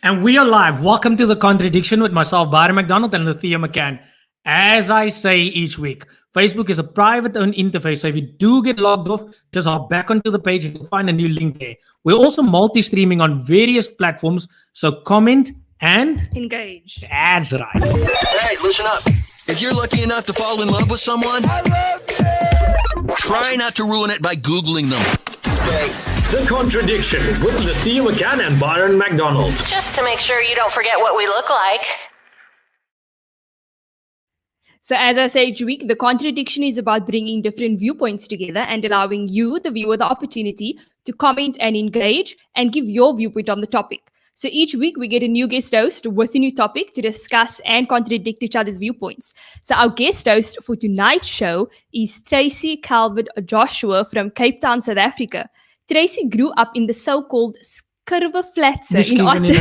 And we are live. Welcome to The Contradiction with myself, Byron McDonald, and Thea McCann. As I say each week, Facebook is a private-owned interface, so if you do get logged off, just hop back onto the page and you'll find a new link there. We're also multi-streaming on various platforms, so comment and engage. That's right. Hey, listen up. If you're lucky enough to fall in love with someone, try not to ruin it by Googling them. Okay. The Contradiction with Thea McCann and Byron McDonald. Just to make sure you don't forget what we look like. So as I say each week, The Contradiction is about bringing different viewpoints together and allowing you, the viewer, the opportunity to comment and engage and give your viewpoint on the topic. So each week we get a new guest host with a new topic to discuss and contradict each other's viewpoints. So our guest host for tonight's show is Tracy Calvert Joshua from Cape Town, South Africa. Tracy grew up in the so-called Skurweflatse in Ottery.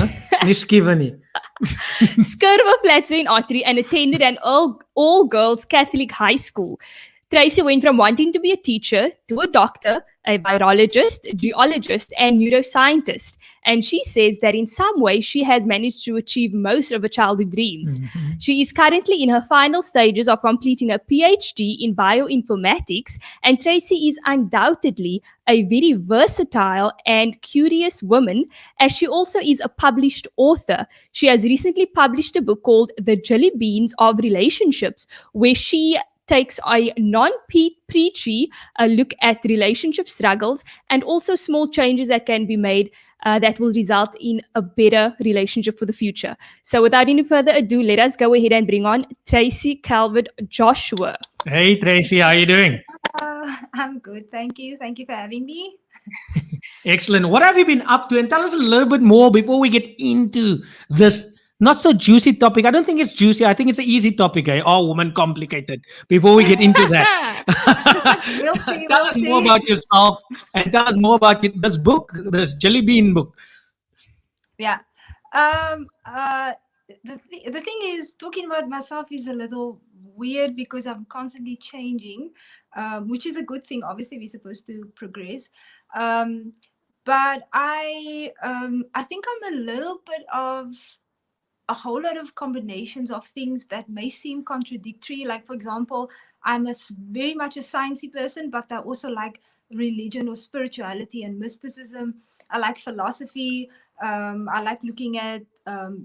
Skurweflatse in Ottery and attended an all-girls Catholic high school. Tracy went from wanting to be a teacher to a doctor, a virologist, geologist, and neuroscientist. And she says that in some way she has managed to achieve most of her childhood dreams. Mm-hmm. She is currently in her final stages of completing a PhD in bioinformatics, and Tracy is undoubtedly a very versatile and curious woman, as she also is a published author. She has recently published a book called The Jellybeans of Relationships, where she takes a non-preachy look at relationship struggles and also small changes that can be made that will result in a better relationship for the future. So without any further ado, let us go ahead and bring on Tracy Calvert Joshua. Hey Tracy, how are you doing? I'm good, thank you. Thank you for having me. Excellent. What have you been up to? And tell us a little bit more before we get into this not so juicy topic. I don't think it's juicy. I think it's an easy topic. Oh, woman, complicated. Before we get into that, tell us more about yourself and tell us more about this book, this Jellybean book. Yeah. The thing is, talking about myself is a little weird because I'm constantly changing, which is a good thing. Obviously, we're supposed to progress. But I think I'm a little bit of a whole lot of combinations of things that may seem contradictory. Like, for example, I'm very much a sciencey person, but I also like religion or spirituality and mysticism. I like philosophy. I like looking at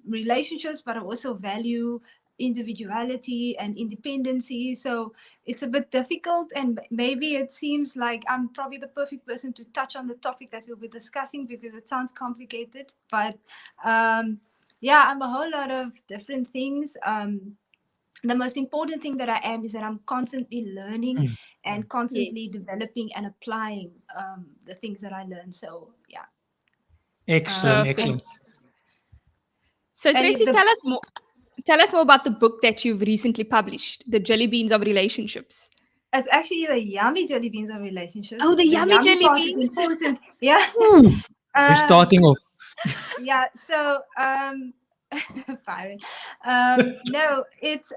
relationships, but I also value individuality and independency. So it's a bit difficult, and maybe it seems like I'm probably the perfect person to touch on the topic that we'll be discussing because it sounds complicated, but yeah, I'm a whole lot of different things. The most important thing that I am is that I'm constantly learning and constantly developing and applying the things that I learn. So, yeah. Excellent. So, Tracy, tell us more about the book that you've recently published, The Jellybeans of Relationships. It's actually the Yummy Jellybeans of Relationships. Oh, the Yummy Jellybeans. Yeah. We're starting off. Yeah, so Byron. No, it's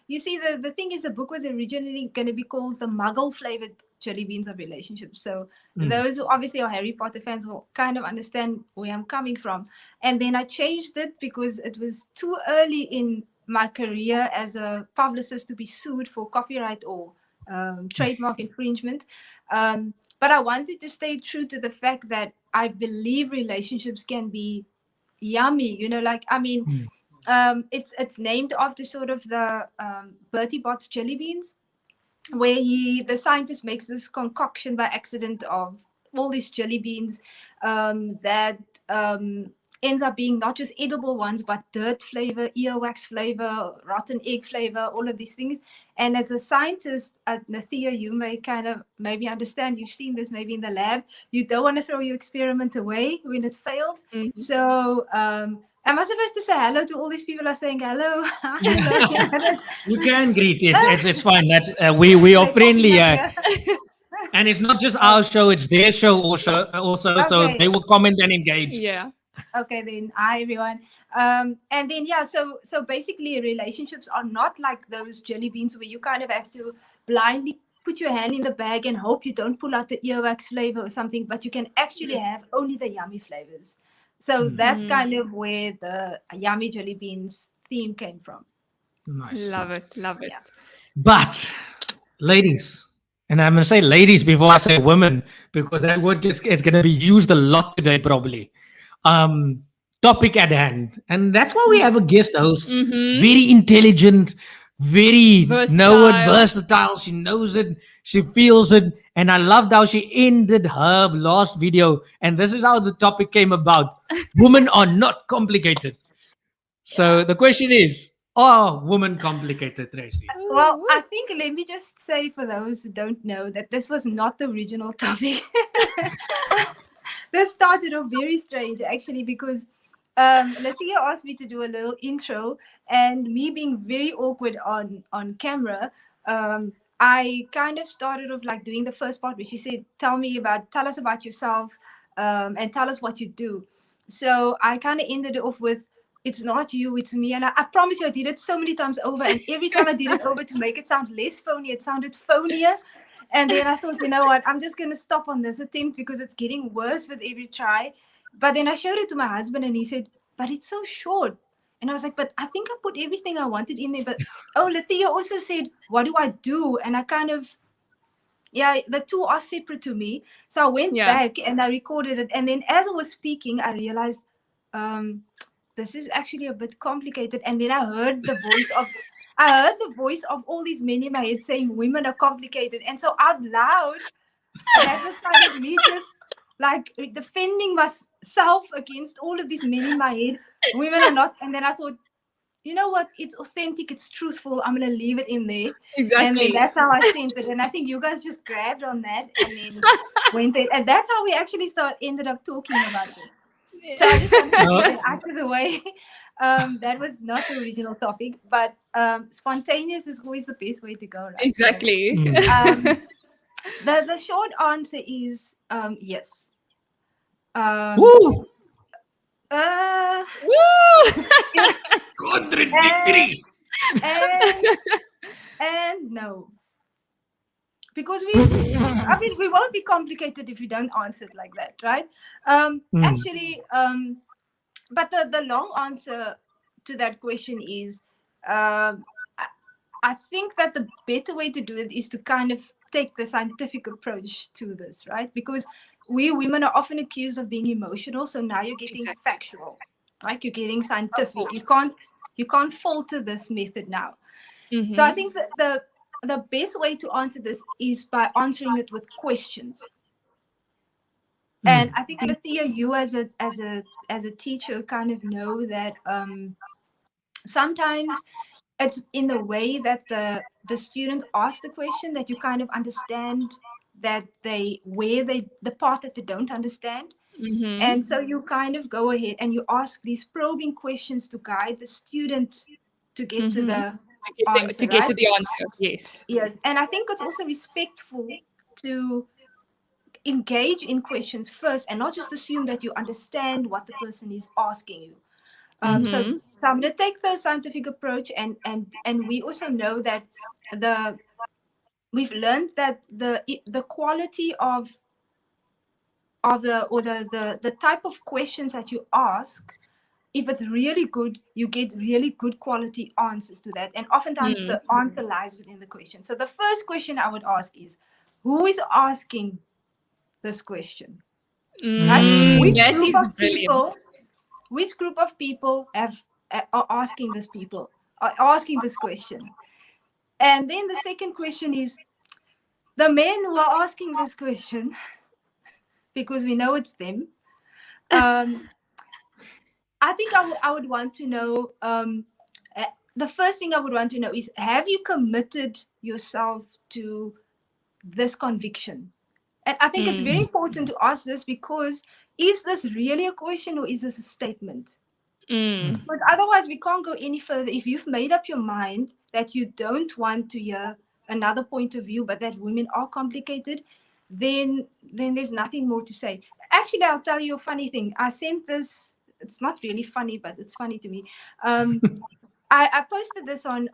you see, the thing is, the book was originally going to be called The Muggle Flavored Jellybeans of Relationships. So those who obviously are Harry Potter fans will kind of understand where I'm coming from. And then I changed it because it was too early in my career as a publicist to be sued for copyright or trademark infringement. But I wanted to stay true to the fact that I believe relationships can be yummy. It's named after sort of the Bertie Bott's jelly beans, where the scientist makes this concoction by accident of all these jelly beans that ends up being not just edible ones, but dirt flavor, earwax flavor, rotten egg flavor, all of these things. And as a scientist at Thea, you may kind of maybe understand, you've seen this maybe in the lab, you don't want to throw your experiment away when it failed. Mm-hmm. So am I supposed to say hello to all these people are saying hello? You can greet. It's fine. That's we are friendly. And it's not just our show, it's their show also. Okay. So they will comment and engage. Yeah. Okay, then hi everyone. And then so basically relationships are not like those jelly beans where you kind of have to blindly put your hand in the bag and hope you don't pull out the earwax flavor or something, but you can actually have only the yummy flavors. So that's kind of where the Yummy Jellybeans theme came from. Nice. Love it. Love it. Yeah. But, ladies, and I'm going to say ladies before I say women, because that word is going to be used a lot today, probably. Topic at hand. And that's why we have a guest host. Very intelligent, very know it, Versatile. versatile. She knows it, she feels it. And I loved how she ended her last video. And this is how the topic came about. Women are not complicated. So the question is, are women complicated, Tracy? Well, I think let me just say for those who don't know that this was not the original topic. This started off very strange actually because Latia asked me to do a little intro, and me being very awkward on camera, I kind of started off like doing the first part, which you said, tell us about yourself, and tell us what you do. So I kind of ended it off with, it's not you, it's me. And I promise you, I did it so many times over. And every time I did it over to make it sound less phony, it sounded phonier. And then I thought, you know what, I'm just going to stop on this attempt because it's getting worse with every try. But then I showed it to my husband and he said, but it's so short. And I was like, but I think I put everything I wanted in there. But, Lathea also said, what do I do? And I kind of, the two are separate to me. So I went back and I recorded it. And then as I was speaking, I realized, this is actually a bit complicated. And then I heard the voice of all these men in my head saying women are complicated. And so out loud, that was kind of me just like defending myself against all of these men in my head. Women are not. And then I thought, you know what? It's authentic. It's truthful. I'm going to leave it in there. Exactly. And then that's how I sent it. And I think you guys just grabbed on that and then went there. And that's how we actually ended up talking about this. So I just want to get it out of the way. That was not the original topic, but spontaneous is always the best way to go. Right? Exactly. The short answer is yes. Woo! Contradictory. And no. Because we won't be complicated if we don't answer it like that, right? Actually, but the long answer to that question is, I think that the better way to do it is to kind of take the scientific approach to this, right? Because we women are often accused of being emotional, so now you're getting factual, right? You're getting scientific. You can't falter this method now. So I think that the best way to answer this is by answering it with questions. And I think, Lathea, you as a teacher kind of know that sometimes it's in the way that the student asks the question that you kind of understand that the part that they don't understand. And so you kind of go ahead and you ask these probing questions to guide the student to get to the answer, to get to the answer. Yes. And I think it's also respectful to engage in questions first and not just assume that you understand what the person is asking you. So I'm going to take the scientific approach, and we also know that we've learned that the quality of the type of questions that you ask, if it's really good, you get really good quality answers to that. And oftentimes the answer lies within the question. So the first question I would ask is, who is asking this question? Right? Which group of people are asking this question? And then the second question is, the men who are asking this question, because we know it's them. I think I would want to know, the first thing I would want to know is, have you committed yourself to this conviction? And I think it's very important to ask this, because is this really a question or is this a statement? Because otherwise we can't go any further. If you've made up your mind that you don't want to hear another point of view, but that women are complicated, then there's nothing more to say. Actually, I'll tell you a funny thing. I sent this, it's not really funny, but it's funny to me. I posted this on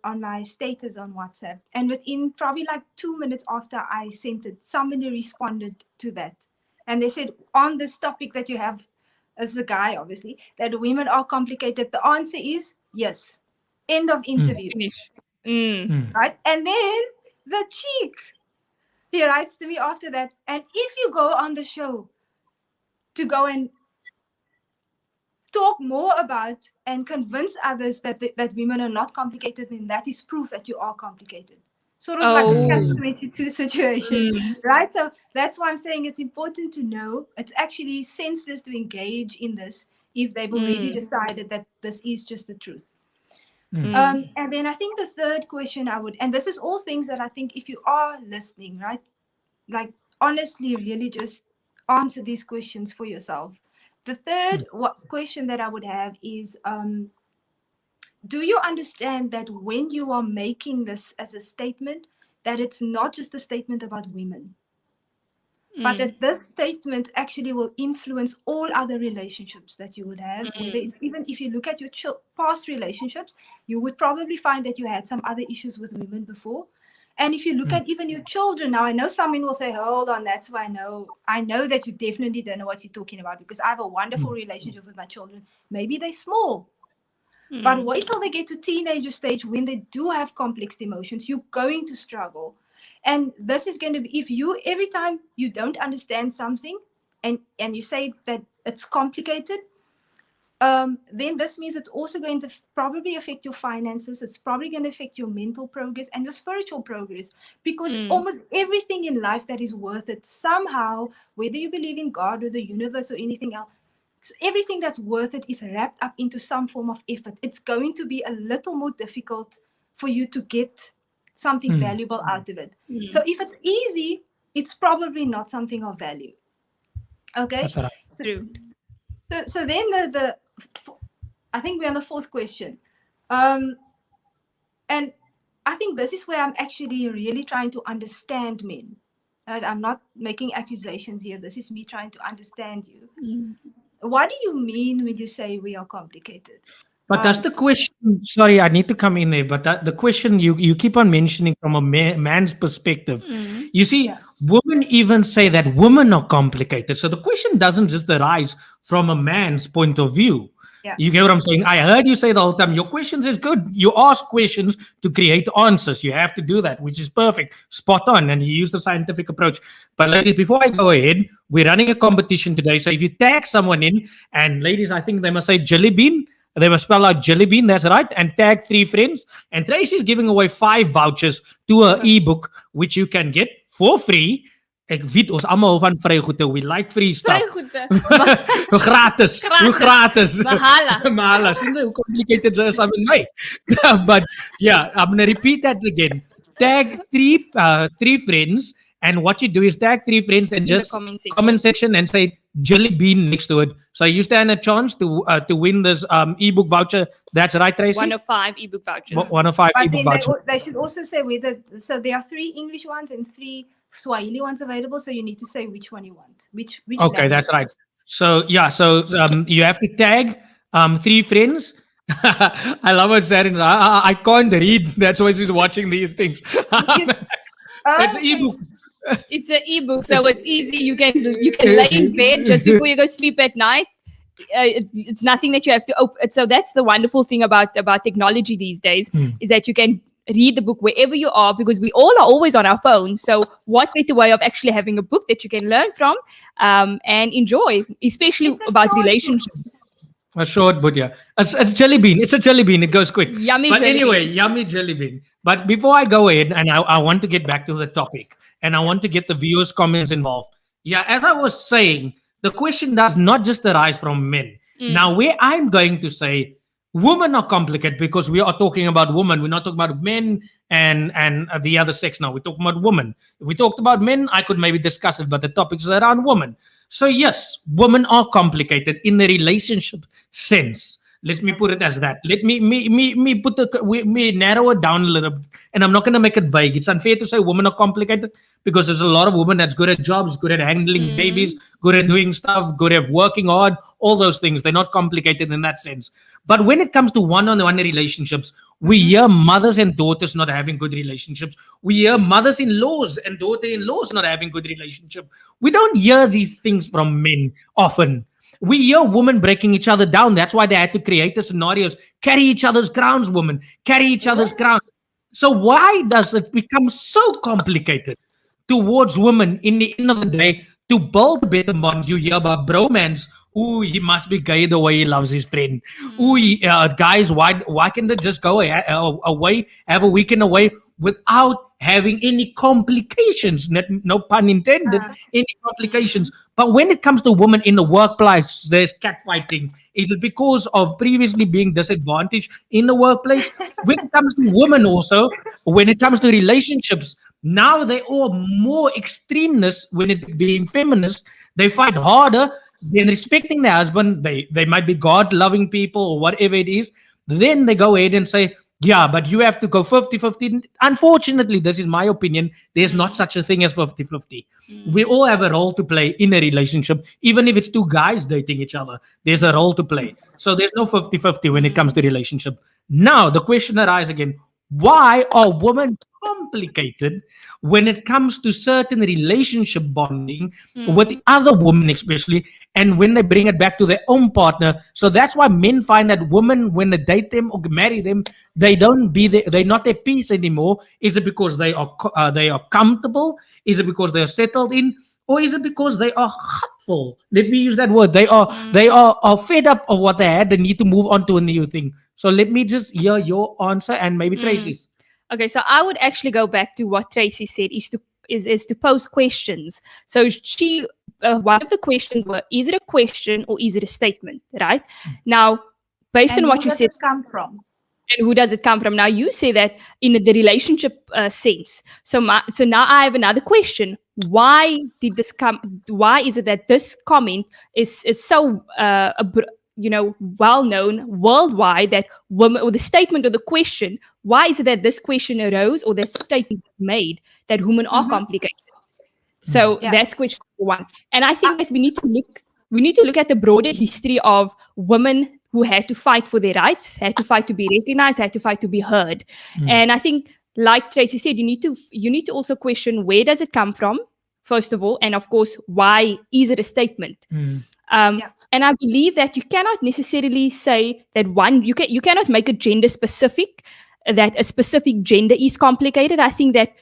my status on WhatsApp, and within probably like 2 minutes after I sent it, somebody responded to that. And they said, on this topic that you have as a guy, obviously, that women are complicated, the answer is yes. End of interview. Finish. Mm. Right? And then the cheek. He writes to me after that, and if you go on the show to go and talk more about and convince others that that women are not complicated, then that is proof that you are complicated. Sort of like a catch-22 situation, right? So that's why I'm saying it's important to know. It's actually senseless to engage in this if they've already decided that this is just the truth. And then I think the third question and this is all things that I think if you are listening, right, like honestly, really just answer these questions for yourself. The third question that I would have is, do you understand that when you are making this as a statement, that it's not just a statement about women, but that this statement actually will influence all other relationships that you would have, whether it's even if you look at your past relationships, you would probably find that you had some other issues with women before. And if you look at even your children, now I know someone will say, hold on, that's why I know that you definitely don't know what you're talking about, because I have a wonderful relationship with my children. Maybe they're small. But wait till they get to teenager stage when they do have complex emotions, you're going to struggle. And this is going to be, if you, every time you don't understand something and you say that it's complicated, then this means it's also going to probably affect your finances. It's probably going to affect your mental progress and your spiritual progress, because almost everything in life that is worth it somehow, whether you believe in God or the universe or anything else, everything that's worth it is wrapped up into some form of effort. It's going to be a little more difficult for you to get something valuable out of it. So if it's easy, it's probably not something of value. Okay? That's right. True. So then I think we're on the fourth question. And I think this is where I'm actually really trying to understand men. Right? I'm not making accusations here. This is me trying to understand you. What do you mean when you say we are complicated? But that's the question. Sorry, I need to come in there. But the question you keep on mentioning from a man's perspective. You see, women even say that women are complicated. So the question doesn't just arise from a man's point of view. Yeah. You get what I'm saying? I heard you say the whole time, your questions is good. You ask questions to create answers. You have to do that, which is perfect. Spot on. And you use the scientific approach. But ladies, before I go ahead, we're running a competition today. So if you tag someone in, and ladies, I think they must say Jellybean. They must spell out Jellybean, that's right, and tag 3 friends. And Tracy is giving away 5 vouchers to her ebook, which you can get for free. Ek weet ons almal hou van vrygoede. We like free stuff. Vrygoede. Gratis. Gratis. Mahala. Mahala. Sien jy hoe complicated dit is met my? But yeah, I'm going to repeat that again. Tag 3 friends, and what you do is tag 3 friends and just comment section and say Jellybean next to it. So you stand a chance to win this ebook voucher. That's right, Tracy? 1 of 5 ebook vouchers. 1 of 5 But ebook then vouchers. they should also say whether, so there are 3 English ones and 3 Swahili ones available, so you need to say which one you want. Which Okay, language. that's right. So yeah, you have to tag 3 friends. I love what Sharon. I can't read. That's why she's watching these things. It's an ebook. It's an ebook, so it's easy. You can lay in bed just before you go sleep at night. It's nothing that you have to open. So that's the wonderful thing about technology these days, is that you can read the book wherever you are, because we all are always on our phones. So what better way of actually having a book that you can learn from and enjoy, especially about relationships. A short, but yeah, it's a Jellybean. It's a Jellybean. It goes quick. Yummy But anyway, Jellybeans. Yummy Jellybean. But before I go ahead, and I want to get back to the topic, and I want to get the viewers' comments involved. Yeah, as I was saying, the question does not just arise from men. Now, where I'm going to say women are complicated because we are talking about women. We're not talking about men and the other sex now. We're talking about women. If we talked about men, I could maybe discuss it, but the topic is around women. So yes, women are complicated in the relationship sense. Let me put it as that. Let me narrow it down a little bit, and I'm not going to make it vague. It's unfair to say women are complicated because there's a lot of women that's good at jobs, good at handling babies, good at doing stuff, good at working hard, all those things. They're not complicated in that sense. But when it comes to one-on-one relationships, we hear mothers and daughters not having good relationships. We hear mothers-in-laws and daughter-in-laws not having good relationship. We don't hear these things from men often. We hear women breaking each other down. That's why they had to create the scenarios. Carry each other's crowns, women. Carry each other's crowns. So why does it become so complicated towards women in the end of the day to build a better bond? You hear about bromance. Ooh, he must be gay the way he loves his friend. Ooh, guys, why can't they just go away, have a weekend away without having any complications? No pun intended, any complications. But when it comes to women in the workplace, there's catfighting. Is it because of previously being disadvantaged in the workplace? When it comes to women also, when it comes to relationships, now they are more extremists when it being feminist. They fight harder than respecting their husband. They might be God-loving people or whatever it is. Then they go ahead and say, yeah, but you have to go 50-50. Unfortunately, this is my opinion. There's not such a thing as 50-50. We all have a role to play in a relationship. Even if it's two guys dating each other, there's a role to play. So there's no 50-50 when it comes to relationship. Now, the question arises again, why are women complicated when it comes to certain relationship bonding with the other women, especially, and when they bring it back to their own partner? So that's why men find that women, when they date them or marry them, they're not at peace anymore. Is it because they are comfortable? Is it because they are settled in? Or is it because they are hurtful? Let me use that word. They are fed up of what they had. They need to move on to a new thing. So let me just hear your answer and maybe Tracy's. Okay, so I would actually go back to what Tracy said, is to pose questions. So one of the questions were, is it a question or is it a statement, right? Now, based And on what who you does said, it come from? and who does it come from? Now, you say that in the relationship sense. So now I have another question. Why did this come? Why is it that this comment is so well known worldwide, that women, or the statement or the question, why is it that this question arose or this statement was made that women are complicated? So that's question one. And I think that we need to look at the broader history of women who had to fight for their rights, had to fight to be recognized, had to fight to be heard. And I think, like Tracy said, you need to also question, where does it come from, first of all, and of course, why is it a statement? And I believe that you cannot necessarily say that you cannot make a gender specific, that a specific gender is complicated. I think that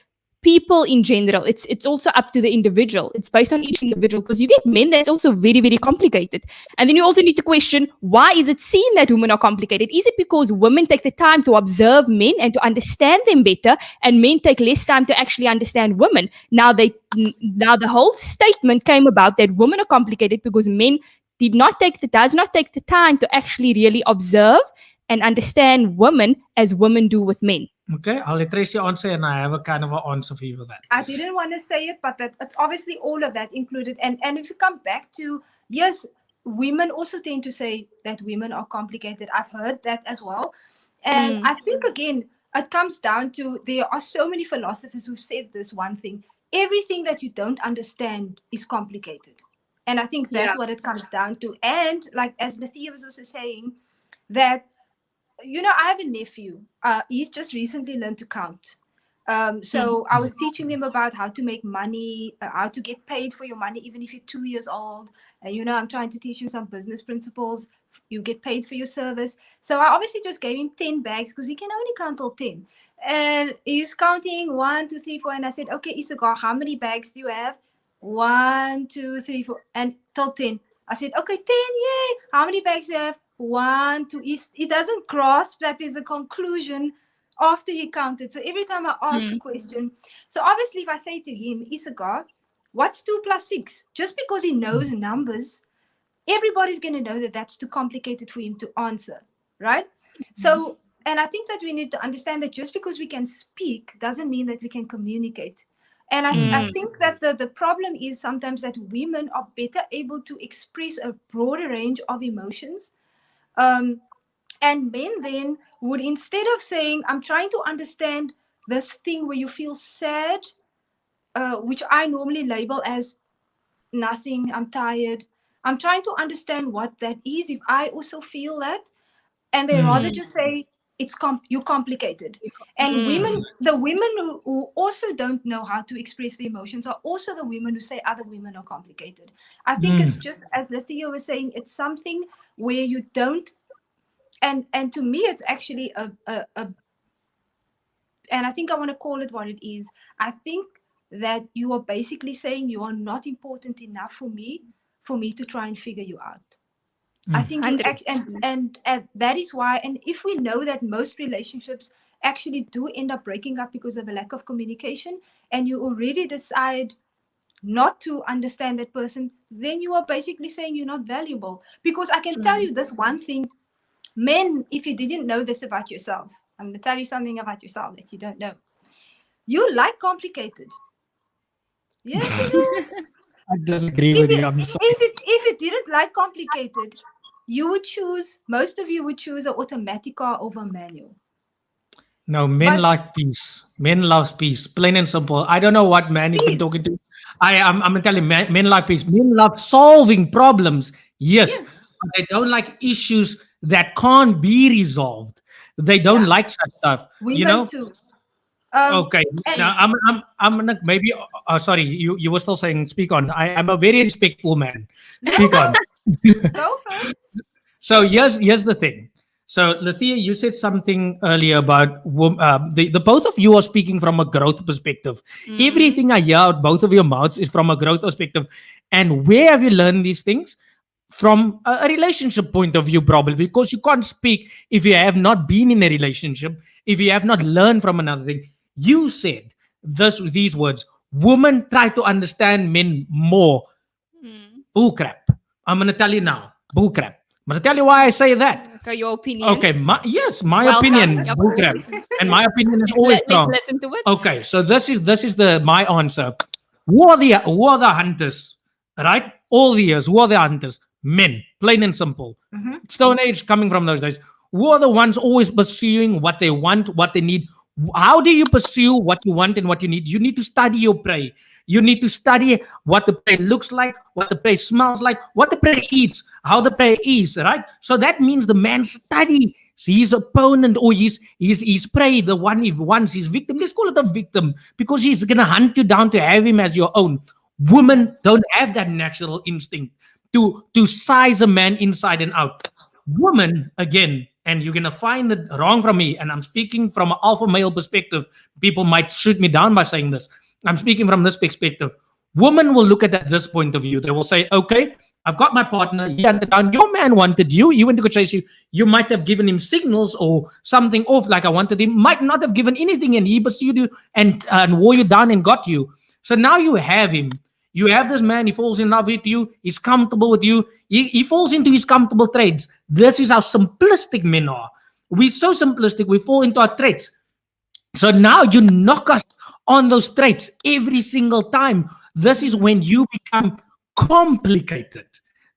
people in general, it's also up to the individual. It's based on each individual, because you get men that's also very, very complicated. And then you also need to question, why is it seen that women are complicated? Is it because women take the time to observe men and to understand them better, and men take less time to actually understand women? Now the whole statement came about that women are complicated because men does not take the time to actually really observe and understand women as women do with men. Okay, I'll let Tracy answer, and I have a kind of an answer for you for that. I didn't want to say it, but it's obviously all of that included. And if you come back to, yes, women also tend to say that women are complicated. I've heard that as well. And I think, again, it comes down to, there are so many philosophers who said this one thing: everything that you don't understand is complicated. And I think that's what it comes down to. And like, as Nathia was also saying, that, I have a nephew. He's just recently learned to count. So I was teaching him about how to make money, how to get paid for your money, even if you're 2 years old. And, I'm trying to teach him some business principles. You get paid for your service. So I obviously just gave him 10 bags because he can only count till 10. And he's counting 1, 2, 3, 4. And I said, okay, Issachar, how many bags do you have? 1, 2, 3, 4. And till 10. I said, okay, 10, yay. How many bags do you have? 1, 2. He doesn't grasp that there's a conclusion after he counted. So every time I ask the question, so obviously if I say to him, Issachar, what's 2 + 6? Just because he knows numbers, everybody's going to know that that's too complicated for him to answer, right? So, and I think that we need to understand that just because we can speak doesn't mean that we can communicate. And I think that the problem is sometimes that women are better able to express a broader range of emotions. And men then would, instead of saying, I'm trying to understand this thing where you feel sad, which I normally label as nothing, I'm tired. I'm trying to understand what that is, if I also feel that. And they rather just say, you're complicated. And the women who also don't know how to express their emotions are also the women who say other women are complicated. I think it's just, as Lethea was saying, it's something where you don't, and to me it's actually a and I think I want to call it what it is. I think that you are basically saying you are not important enough for me to try and figure you out. I think and that is why, and if we know that most relationships actually do end up breaking up because of a lack of communication, and you already decide not to understand that person, then you are basically saying you're not valuable. Because I can tell you this one thing, men, if you didn't know this about yourself, I'm going to tell you something about yourself that you don't know. You like complicated. Yes, you do. I disagree with you. I'm sorry. If you didn't like complicated, most of you would choose an automatic car over manual. No, men like peace. Men love peace. Plain and simple. I don't know what man you've been talking to. I'm going to tell you, men like peace. Men love solving problems. Yes. But they don't like issues that can't be resolved. They don't like such stuff. Women too. Okay. Now I'm gonna maybe. Sorry, you were still saying speak on. I'm a very respectful man. Speak on. Go for it. So here's the thing. So Lethea, you said something earlier about the both of you are speaking from a growth perspective. Everything I hear out both of your mouths is from a growth perspective. And where have you learned these things? From a relationship point of view, probably, because you can't speak if you have not been in a relationship, if you have not learned from another thing. You said these words: women try to understand men more. Bull crap. I'm going to tell you now. Bull crap. I'm going to tell you why I say that. Okay, your opinion. Okay, my opinion. Yep. Bull crap. And my opinion is always strong. Let's listen to it. Okay, so this is my answer. Who are the hunters? Right? All the years, who are the hunters? Men, plain and simple. Stone Age coming from those days. Who are the ones always pursuing what they want, what they need? How do you pursue what you want and what you need? You need to study your prey. You need to study what the prey looks like, what the prey smells like, what the prey eats, how the prey is, right? So that means the man studies his opponent or his prey, the one he wants, his victim. Let's call it a victim because he's going to hunt you down to have him as your own. Women don't have that natural instinct to size a man inside and out. Women, again, and you're going to find it wrong from me, and I'm speaking from an alpha male perspective. People might shoot me down by saying this. I'm speaking from this perspective. Women will look at this point of view. They will say, okay, I've got my partner. He hunted down. Your man wanted you. You went to go chase you. You might have given him signals or something off like I wanted him. Might not have given anything, and he pursued you and wore you down and got you. So now you have him. You have this man, he falls in love with you, he's comfortable with you, he falls into his comfortable traits. This is how simplistic men are. We're so simplistic, we fall into our traits. So now you knock us on those traits every single time. This is when you become complicated.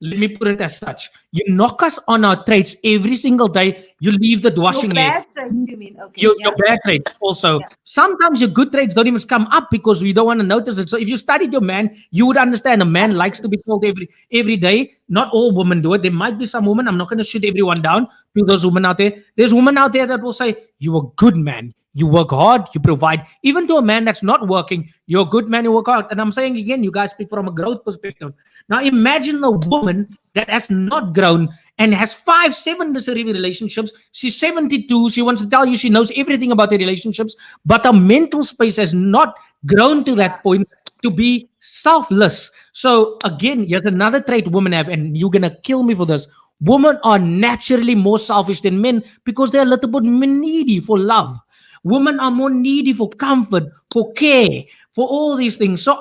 Let me put it as such. You knock us on our traits every single day. You leave the washing your there. bad traits, you mean? Okay. Your bad traits also. Sometimes your good traits don't even come up because we don't want to notice it. So if you studied your man, you would understand a man likes to be told every day. Not all women do it. There might be some women. I'm not going to shoot everyone down to those women out there. There's women out there that will say, you're a good man. You work hard. You provide. Even to a man that's not working, you're a good man. You work hard. And I'm saying again, you guys speak from a growth perspective. Now imagine a woman that has not grown and has 5-7 discerning relationships. She's 72. She wants to tell you she knows everything about the relationships, but her mental space has not grown to that point to be selfless. So again, here's another trait women have, and you're going to kill me for this. Women are naturally more selfish than men because they're a little bit needy for love. Women are more needy for comfort, for care, for all these things. So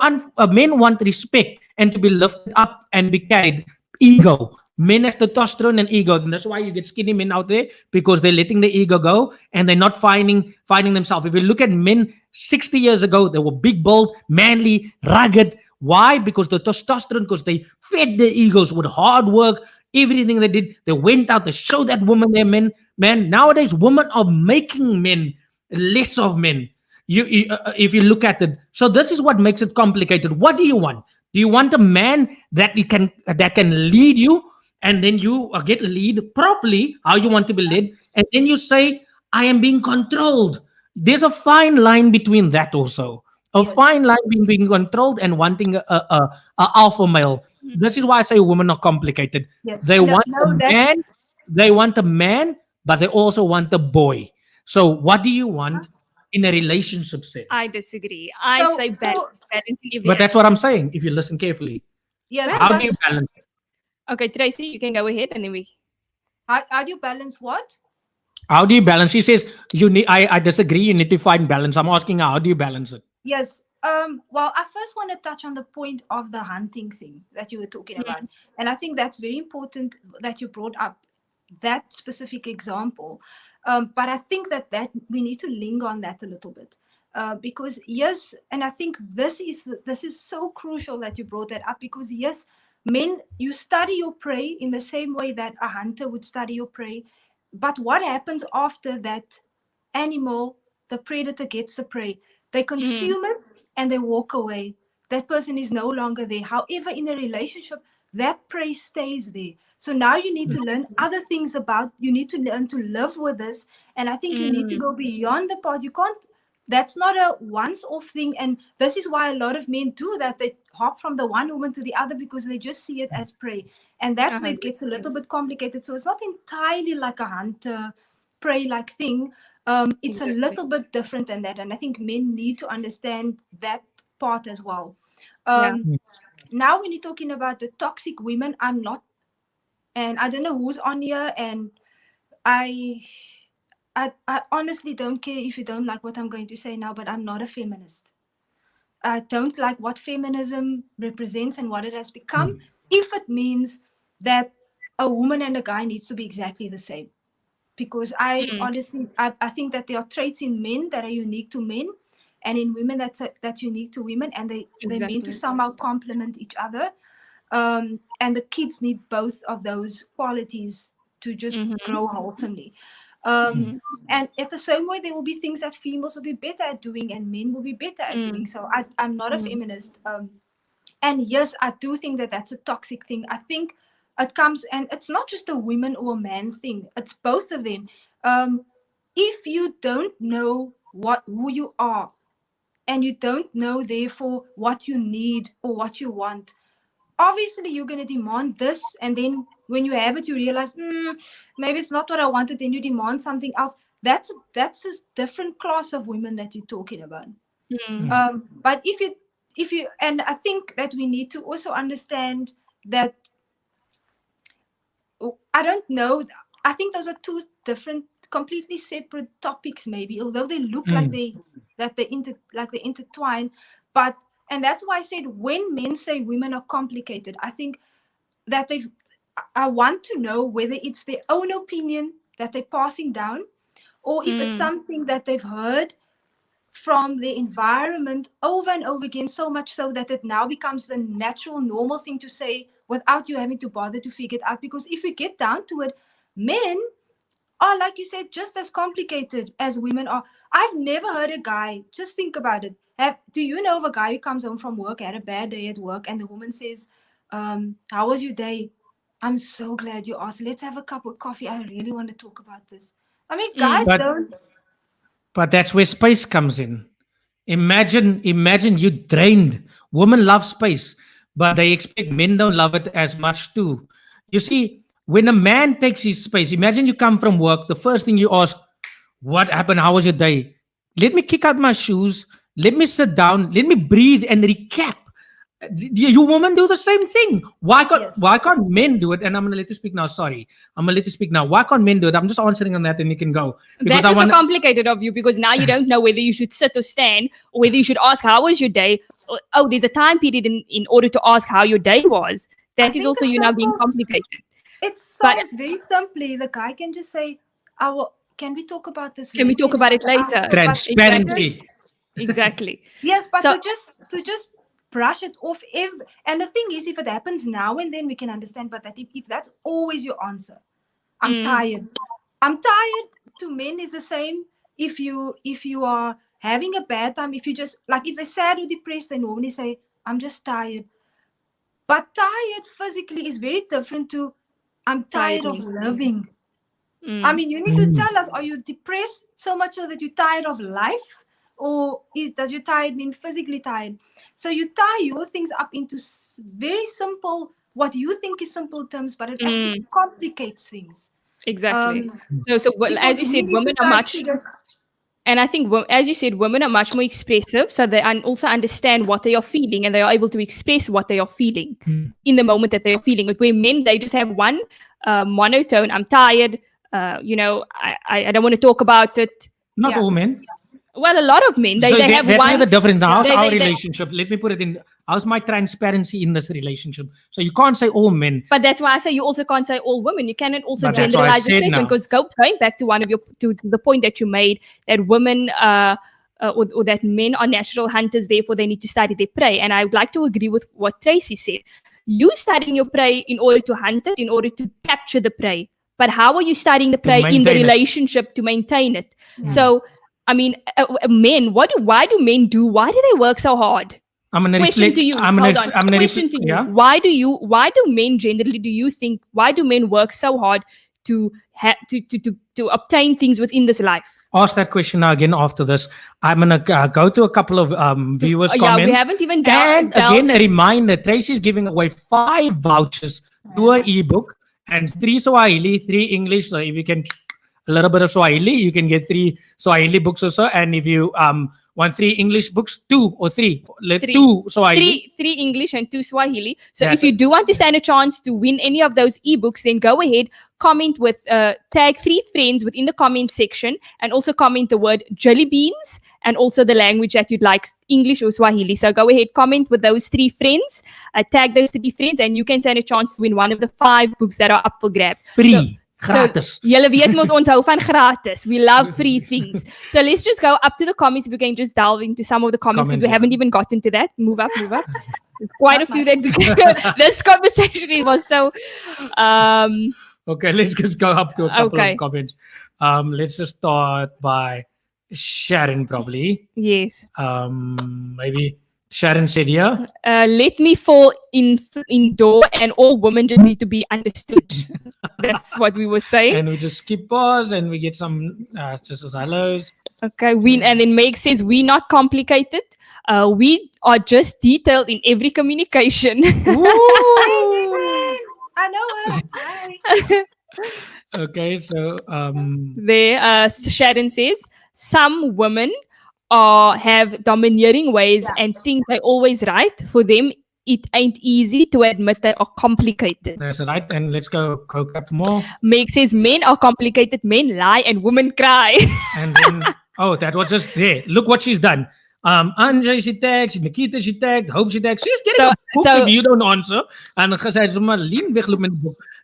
men want respect and to be lifted up and be carried. Ego. Men have testosterone and ego. And that's why you get skinny men out there, because they're letting the ego go and they're not finding themselves. If you look at men 60 years ago, they were big, bold, manly, rugged. Why? Because the testosterone, because they fed their egos with hard work. Everything they did, they went out to show that woman they're men. Man, nowadays, women are making men less of men. If you look at it. So this is what makes it complicated. What do you want? Do you want a man that can lead you, and then you get lead properly how you want to be led, and then you say, I am being controlled. There's a fine line between that also. A Yes. fine line between being controlled and wanting a alpha male. This is why I say women are complicated. Yes. They No, want a no, that's man, but they also want a boy. So what do you want in a relationship sense? I disagree. I so say balance, so balance in every But that's aspect. what I'm saying. If you listen carefully, yes, how but do you balance it? Okay, Tracy, you can go ahead and then we. how do you balance what? How do you balance? She says you need. I disagree. You need to find balance. I'm asking her, how do you balance it? Yes. Well, I first want to touch on the point of the hunting thing that you were talking about. And I think that's very important that you brought up that specific example. But I think that we need to linger on that a little bit. Because yes, and I think this is so crucial that you brought that up, because yes, men, you study your prey in the same way that a hunter would study your prey. But what happens after that animal, the predator gets the prey? They consume it and they walk away. That person is no longer there. However, in a relationship, that prey stays there. So now you need to learn other things about, you need to learn to live with this. And I think you need to go beyond the part. You can't, that's not a once off thing. And this is why a lot of men do that. They hop from the one woman to the other because they just see it as prey. And that's where it gets a little bit complicated. So it's not entirely like a hunter prey like thing. It's a little bit different than that. And I think men need to understand that part as well. Yeah. Now, when you're talking about the toxic women, I'm not, and I don't know who's on here, and I honestly don't care if you don't like what I'm going to say now, but I'm not a feminist. I don't like what feminism represents and what it has become, if it means that a woman and a guy needs to be exactly the same. Because I honestly, I think that there are traits in men that are unique to men, and in women that's unique to women, and they're meant to Exactly. somehow complement each other. And the kids need both of those qualities to just grow wholesomely. And at the same way, there will be things that females will be better at doing and men will be better at doing. So I'm not a feminist. And yes, I do think that that's a toxic thing. I think it comes, and it's not just a women or a man thing. It's both of them. If you don't know who you are, and you don't know therefore what you need or what you want, obviously you're going to demand this, and then when you have it, you realize maybe it's not what I wanted. Then you demand something else. That's a different class of women that you're talking about. But if you, and I think that we need to also understand that, I don't know, I think those are two different, completely separate topics, maybe, although they look like they intertwine. But, and that's why I said, when men say women are complicated, I think that I want to know whether it's their own opinion that they're passing down, or if it's something that they've heard from the environment over and over again, so much so that it now becomes the natural, normal thing to say without you having to bother to figure it out. Because if we get down to it, men are, like you said, just as complicated as women are. I've never heard a guy, just think about it. Do you know of a guy who comes home from work, had a bad day at work, and the woman says, how was your day? I'm so glad you asked. Let's have a cup of coffee. I really want to talk about this. I mean, guys But don't. but that's where space comes in. Imagine you drained. Women love space, but they expect men don't love it as much too. You see, when a man takes his space, imagine you come from work, the first thing you ask, what happened? How was your day? Let me kick out my shoes. Let me sit down. Let me breathe and recap. You women do the same thing. Yes. Why can't men do it? And I'm gonna let you speak now. Sorry, I'm gonna let you speak now. Why can't men do it? I'm just answering on that, and you can go. That's also complicated of you, because now you don't know whether you should sit or stand, or whether you should ask how was your day. Oh, there's a time period in order to ask how your day was. That is think also the you now being simple- complicated. It's But solved very simply. The guy can just say, can we talk about this can we talk about it later? after?" But transparency. Exactly. yes, but So- to just brush it off. And the thing is, if it happens now and then, we can understand. But that if that's always your answer, I'm tired. I'm tired. To men is the same. If you are having a bad time, if you just, like, if they're sad or depressed, they normally say, I'm just tired. But tired physically is very different to I'm tired of Tired living. I mean, you need to tell us, are you depressed so much so that you're tired of life? Or does your tired mean physically tired? So you tie your things up into very simple, what you think is simple terms, but it actually complicates things. Exactly. So well, as you Because we said, need women to are try much, figure- and I think, as you said, women are much more expressive, so they also understand what they are feeling, and they are able to express what they are feeling in the moment that they are feeling. But where men, they just have one monotone. I'm tired. I don't want to talk about it. Not Yeah. all men. Well, a lot of men, So they have that's where one. the difference. How's they- our they- relationship? Let me put it in. How's my transparency in this relationship? So you can't say all men. But that's why I say you also can't say all women. You cannot also But that's what I generalize the said statement, now. because going back to one of your to the point that you made, that women or that men are natural hunters, therefore they need to study their prey. And I would like to agree with what Tracy said. You studying your prey in order to hunt it, in order to capture the prey. But how are you studying the prey in the maintain it. relationship to maintain it? So, I mean, men, why do men do? Why do they work so hard? I'm gonna Question reflect. to you. I'm Hold gonna. on. Question to you. Yeah. Why do men generally, do you think, why do men work so hard to obtain things within this life? Ask that question now again after this. I'm gonna go to a couple of viewers' Yeah, comments. we haven't even And again, a reminder: Tracy's giving away 5 vouchers to her ebook and 3 Swahili, 3 English. So if you can a little bit of Swahili, you can get 3 Swahili books or so. And if you want 3 English books, 2 or 3, Three. 2 Swahili. Three English and 2 Swahili. So That's if you do want to stand a chance to win any of those ebooks, then go ahead, comment with tag 3 friends within the comment section, and also comment the word jellybeans and also the language that you'd like, English or Swahili. So go ahead, comment with those 3 friends, tag those 3 friends, and you can stand a chance to win one of the 5 books that are up for grabs. Free. Gratis. So, julle weet mos ons hou van gratis. We love free things. So let's just go up to the comments. If we can just delve into some of the comments, because we haven't even gotten to that. Move up, move up. Quite a few that we this conversation was so Okay, let's just go up to a couple Okay. of comments. Let's just start by Sharon, probably. yes. Maybe Sharon said here. Let me fall in door, and all women just need to be understood. That's what we were saying. And we just skip pause and we get some just as hellos. Okay, and then Meg says, we're not complicated. We are just detailed in every communication. I know it. Hi. Okay, so There, Sharon says, some women have domineering ways and think they're always right. For them, it ain't easy to admit they are complicated. that's right. And let's go up more. Meg says, men are complicated, men lie, and women cry. And then that was just there. Look what she's done. Andre she tagged, Nikita she tagged, Hope she tagged. She's getting a book if you don't answer. And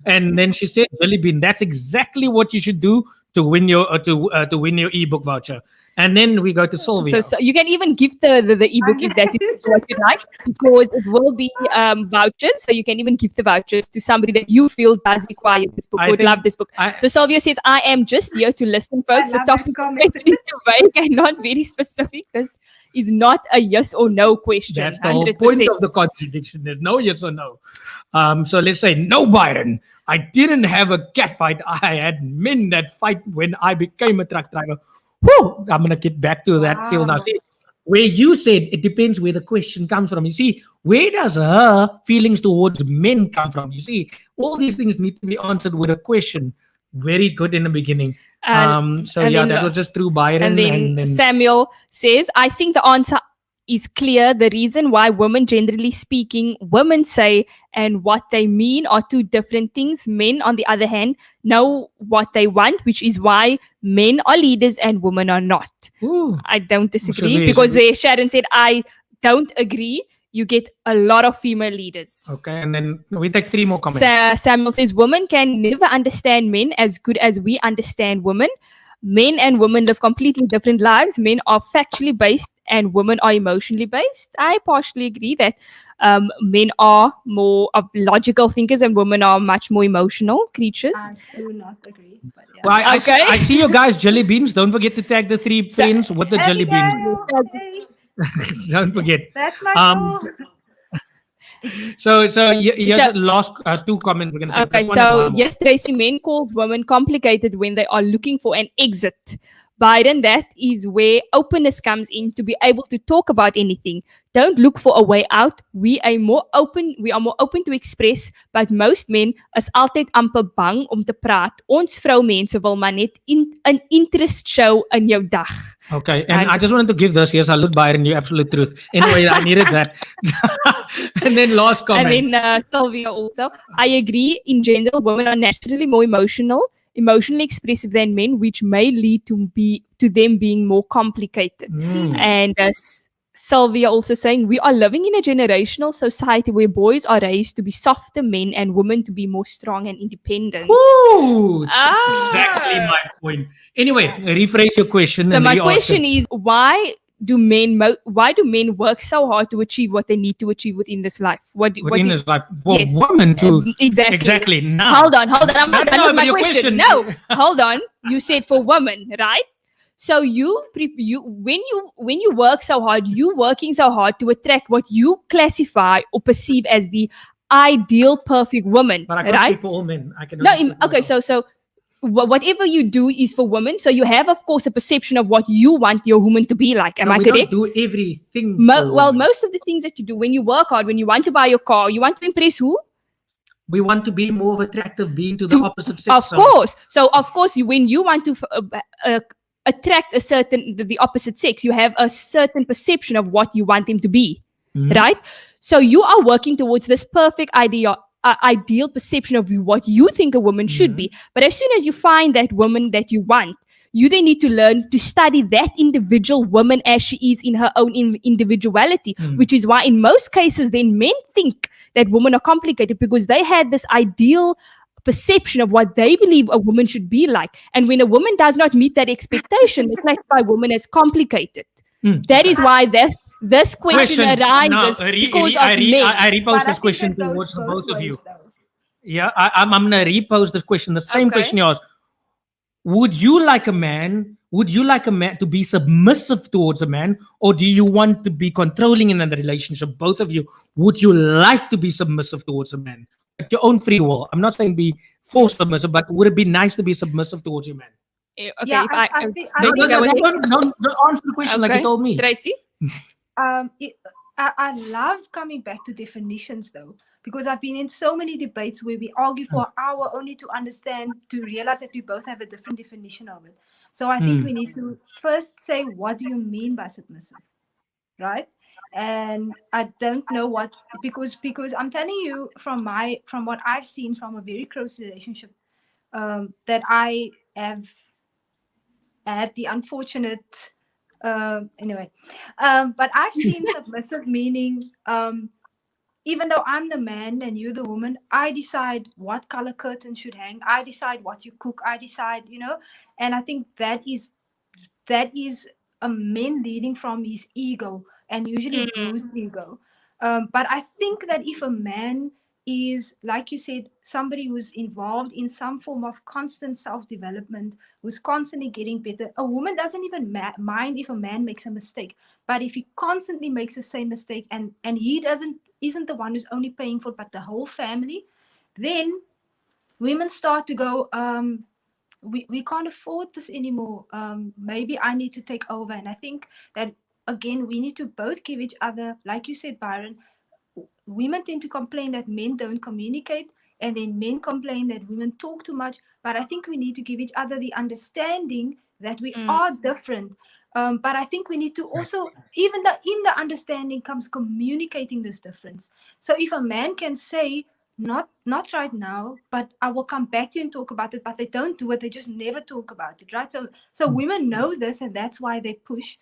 and then she said, Jellybean, that's exactly what you should do to win your to win your ebook voucher. And then we go to Sylvia. So you can even give the ebook if that is what you like, because it will be vouchers. So you can even give the vouchers to somebody that you feel does require this book, would love this book. So Sylvia says, I am just here to listen, folks. The love that topic comment. is too vague and not very specific. This is not a yes or no question. That's the whole point of the contradiction. There's no yes or no. So let's say, no, Byron, I didn't have a cat fight. I had men that fight when I became a truck driver. Whew, I'm going to get back to that field now. See, where you said it depends where the question comes from. You see, where does her feelings towards men come from? You see, all these things need to be answered with a question. Very good in the beginning. That was just through Byron. And then Samuel says, I think the answer is clear. The reason why women, generally speaking, women say and what they mean are 2 different things. Men, on the other hand, know what they want, which is why men are leaders and women are not. Ooh. I don't disagree, because there Sharon said, I don't agree. You get a lot of female leaders. Okay, and then we take 3 more comments. Samuel says, women can never understand men as good as we understand women. Men and women live completely different lives. Men are factually based and women are emotionally based. I partially agree that men are more of logical thinkers and women are much more emotional creatures. I do not agree. But yeah. Well, Okay. I see you guys, Jellybeans. Don't forget to tag the 3 friends with the Jellybeans. Abigail, hey, Don't forget. that's my goal. Here's So- the last two comments. We're gonna take Okay, this one and so one more. yes, Tracy, men calls women complicated when they are looking for an exit. Biden, that is where openness comes in to be able to talk about anything. Don't look for a way out. We are more open to express, but most men is altyd amper bang om te praat. Ons vroumense wil maar net 'n interest show in jou dag. Okay, and And- I just wanted to give this. Yes, salute Byron, you absolute truth. Anyway, I needed that. And then last comment. And then Sylvia also, I agree. In general, women are naturally more emotionally expressive than men, which may lead to them being more complicated. And Sylvia also saying, we are living in a generational society where boys are raised to be softer men and women to be more strong and independent. Woo! Ah. Exactly my point. Anyway, rephrase your question. So and my re-ask question it. is, why do men work so hard to achieve what they need to achieve within this life? Within his life, for Yes. women to Exactly. now. Hold on. I'm not done No, with my but your question. question- No, hold on. You said for women, right? So when you work so hard, you working so hard to attract what you classify or perceive as the ideal perfect woman, But I can't right? speak for all men. I can No, only speak for okay. myself. So whatever you do is for women. So you have, of course, a perception of what you want your woman to be like. Am No, I we correct? don't do everything. Well, most of the things that you do when you work hard, when you want to buy your car, you want to impress who? we want to be more of attractive being to the opposite sex. Of so- course. So of course, when you want to attract the opposite sex, you have a certain perception of what you want them to be, right? So you are working towards this perfect ideal perception of what you think a woman should be. But as soon as you find that woman that you want, you then need to learn to study that individual woman as she is in her own individuality, which is why in most cases then men think that women are complicated because they had this ideal perception of what they believe a woman should be like. And when a woman does not meet that expectation, they classify women as complicated. That is why this question arises because of men. I repost But I this think question that goes towards the both both of you. ways, though. Yeah, I'm gonna repost this question. The same Okay. question you asked. Would you like a man to be submissive towards a man, or do you want to be controlling in a relationship? Both of you, would you like to be submissive towards a man at your own free will? I'm not saying be forced submissive, but would it be nice to be submissive towards your man? Okay, Yeah, if I think No, Tracy, go ahead. don't answer the question like you told me. Tracy? I love coming back to definitions though, because I've been in so many debates where we argue for an hour only to realize that we both have a different definition of it. So I think we need to first say, what do you mean by submissive, right? And I don't know what, because I'm telling you from what I've seen from a very close relationship, that I have had the unfortunate anyway, but I've seen submissive meaning, even though I'm the man and you're the woman, I decide what color curtains should hang, I decide what you cook, I decide, and I think that is a man leading from his ego, and usually a bruised ego. But I think that if a man is, like you said, somebody who's involved in some form of constant self-development, who's constantly getting better, a woman doesn't even mind if a man makes a mistake. But if he constantly makes the same mistake and he isn't the one who's only paying for it, but the whole family, then women start to go, we can't afford this anymore. Maybe I need to take over. And I think that, again, we need to both give each other, like you said, Byron, women tend to complain that men don't communicate, and then men complain that women talk too much. But I think we need to give each other the understanding that we are different. But I think we need to also, even in the understanding comes communicating this difference. So if a man can say, not right now, but I will come back to you and talk about it, but they don't do it, they just never talk about it, right? So women know this, and that's why they push.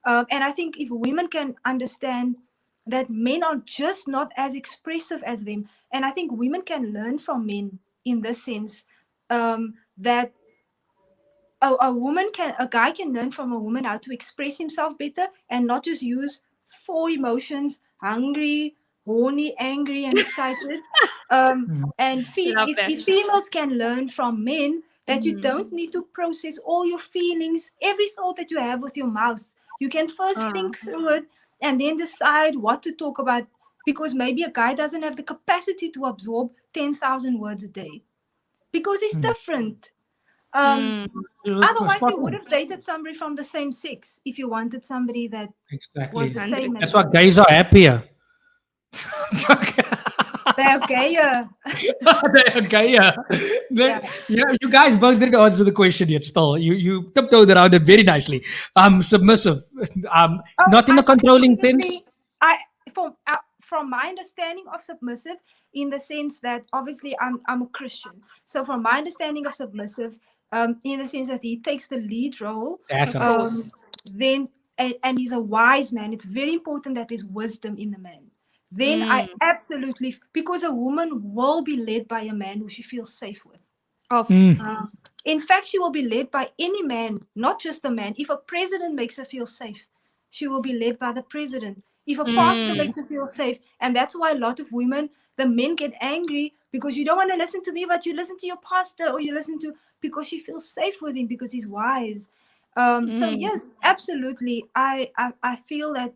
And I think if women can understand that men are just not as expressive as them, and I think women can learn from men in this sense, that a guy can learn from a woman how to express himself better and not just use 4 emotions: hungry, horny, angry, and excited. And Love that. if females can learn from men that you don't need to process all your feelings, every thought that you have with your mouth, you can first think through it and then decide what to talk about. because maybe a guy doesn't have the capacity to absorb 10,000 words a day because he's different. Otherwise, Spot you would on. have dated somebody from the same sex if you wanted somebody that Exactly. was the same That's as why guys are happier. they're gayer. Okay, yeah. Yeah. Yeah, you guys both didn't answer the question yet. Still, you tiptoed around it very nicely. Submissive, Oh, not in a controlling sense. I from my understanding of submissive, in the sense that obviously I'm a Christian, so from my understanding of submissive, in the sense that he takes the lead role, That's Of a- course. then and he's a wise man. It's very important that there's wisdom in the man. Then I absolutely, because a woman will be led by a man who she feels safe with. Of In fact, she will be led by any man, not just a man. If a president makes her feel safe, she will be led by the president. If a pastor makes her feel safe, and that's why a lot of women, the men get angry because you don't want to listen to me, but you listen to your pastor, or you listen to, because she feels safe with him because he's wise. So yes, absolutely. I feel that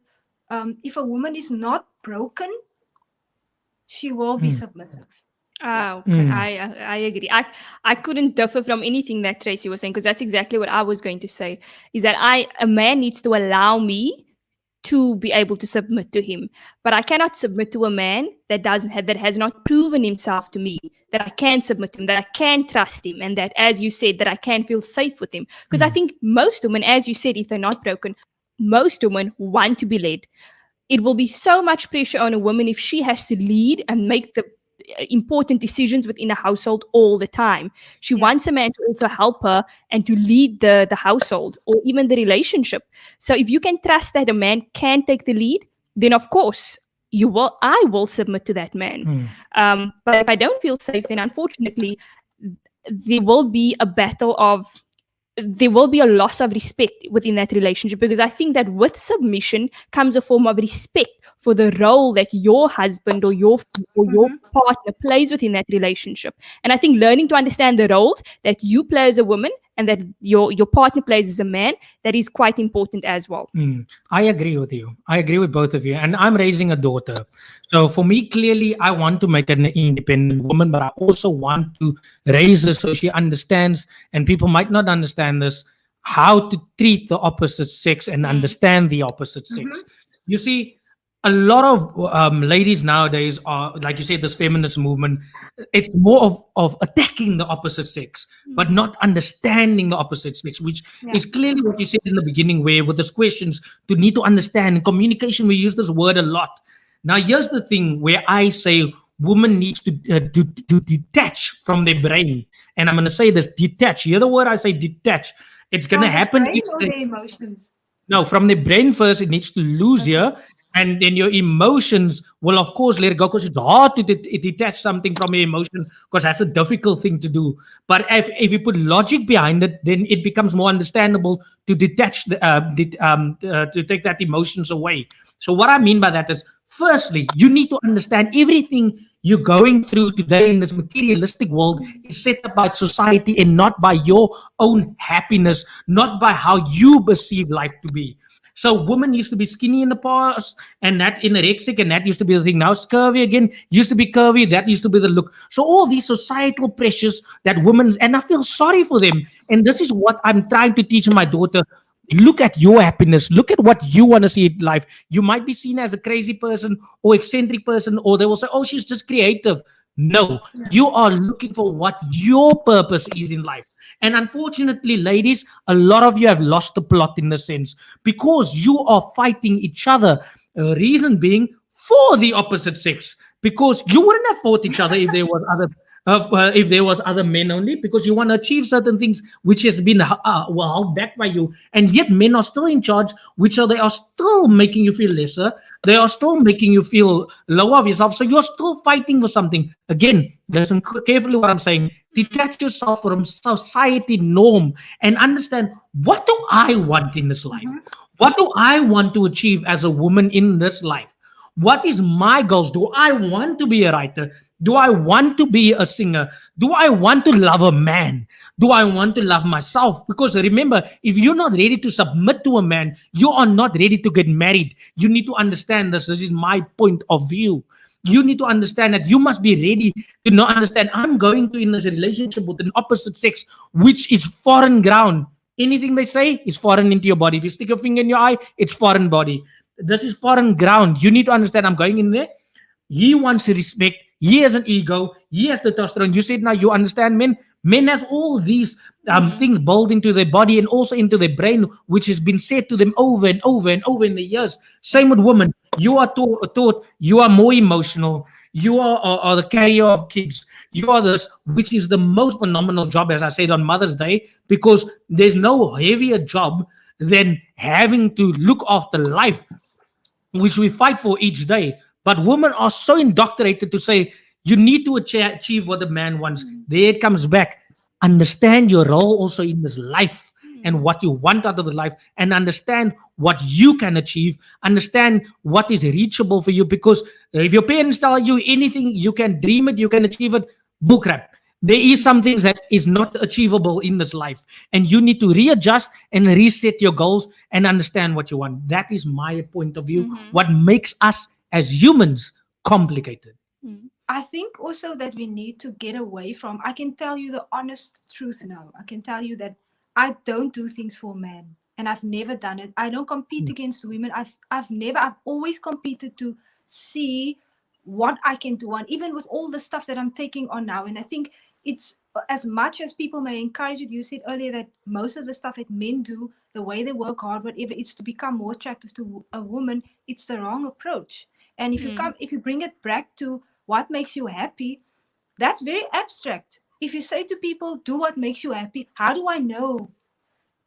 if a woman is not broken, she will be submissive. Okay, I agree. I couldn't differ from anything that Tracy was saying, because that's exactly what I was going to say. Is that a man needs to allow me to be able to submit to him, but I cannot submit to a man that has not proven himself to me that I can submit to him, that I can trust him, and that, as you said, that I can feel safe with him. Because I think most women, as you said, if they're not broken, most women want to be led. It will be so much pressure on a woman if she has to lead and make the important decisions within a household all the time. She wants a man to also help her and to lead the household or even the relationship. So if you can trust that a man can take the lead, then of course I will submit to that man. But if I don't feel safe, then unfortunately there will be a battle of there will be a loss of respect within that relationship, because I think that with submission comes a form of respect for the role that your husband or your partner plays within that relationship. And I think learning to understand the roles that you play as a woman and that your partner plays as a man, that is quite important as well. I agree with you. I agree with both of you. And I'm raising a daughter. So for me, clearly, I want to make an independent woman, but I also want to raise her so she understands, and people might not understand this, how to treat the opposite sex and understand the opposite sex. You see, a lot of ladies nowadays are, like you say, this feminist movement. It's more of attacking the opposite sex, but not understanding the opposite sex, which is clearly what you said in the beginning, where with these questions, to need to understand. In communication, we use this word a lot. Now, here's the thing where I say woman needs to detach from their brain. And I'm going to say this, detach. Hear the word I say, detach. It's going to happen Brain if or they, the emotions? no, from the brain first, it needs to lose here. And then your emotions will, of course, let it go, because it's hard to detach something from your emotion, because that's a difficult thing to do. But if you put logic behind it, then it becomes more understandable to detach, to take that emotions away. So what I mean by that is, firstly, you need to understand everything you're going through today in this materialistic world is set up by society and not by your own happiness, not by how you perceive life to be. So women used to be skinny in the past, and that anorexic, and that used to be the thing. Now it's curvy again. Used to be curvy, that used to be the look. So all these societal pressures that women, and I feel sorry for them. And this is what I'm trying to teach my daughter. Look at your happiness. Look at what you want to see in life. You might be seen as a crazy person or eccentric person, or they will say, oh, she's just creative. No, you are looking for what your purpose is in life. And unfortunately, ladies, a lot of you have lost the plot in the sense, because you are fighting each other. Reason being for the opposite sex, because you wouldn't have fought each other if there was other men only, because you want to achieve certain things which has been held back by you, and yet men are still in charge, which are they are still making you feel lesser, they are still making you feel lower of yourself, so you're still fighting for something. Again, listen carefully what I'm saying. Detach yourself from society norm and understand, what do I want in this life? What do I want to achieve as a woman in this life? What is my goals? Do I want to be a writer? Do I want to be a singer? Do I want to love a man? Do I want to love myself? Because remember, if you're not ready to submit to a man, you are not ready to get married. You need to understand this. This is my point of view. You need to understand that you must be ready to not understand. I'm going to in this relationship with an opposite sex, which is foreign ground. Anything they say is foreign into your body. If you stick a finger in your eye, it's foreign body. This is foreign ground. You need to understand I'm going in there. He wants respect. He has an ego. He has testosterone. You said now you understand men. Men has all these things built into their body and also into their brain, which has been said to them over and over and over in the years. Same with women. You are taught you are more emotional. You are the carrier of kids. You are this, which is the most phenomenal job, as I said on Mother's Day, because there's no heavier job than having to look after life, which we fight for each day. But women are so indoctrinated to say you need to achieve what the man wants. There it comes back. Understand your role also in this life and what you want out of the life, and understand what you can achieve. Understand what is reachable for you. Because if your parents tell you anything, you can dream it, you can achieve it, bullcrap. There is some things that is not achievable in this life, and you need to readjust and reset your goals and understand what you want. That is my point of view. What makes us as humans complicated. I think also that we need to get away from, I can tell you the honest truth now. I can tell you that I don't do things for men, and I've never done it. I don't compete against women. I've always competed to see what I can do, and even with all the stuff that I'm taking on now. And I think it's, as much as people may encourage it, you said earlier that most of the stuff that men do, the way they work hard, whatever, it's to become more attractive to a woman. It's the wrong approach. And if you bring it back to what makes you happy, that's very abstract. If you say to people, do what makes you happy, how do I know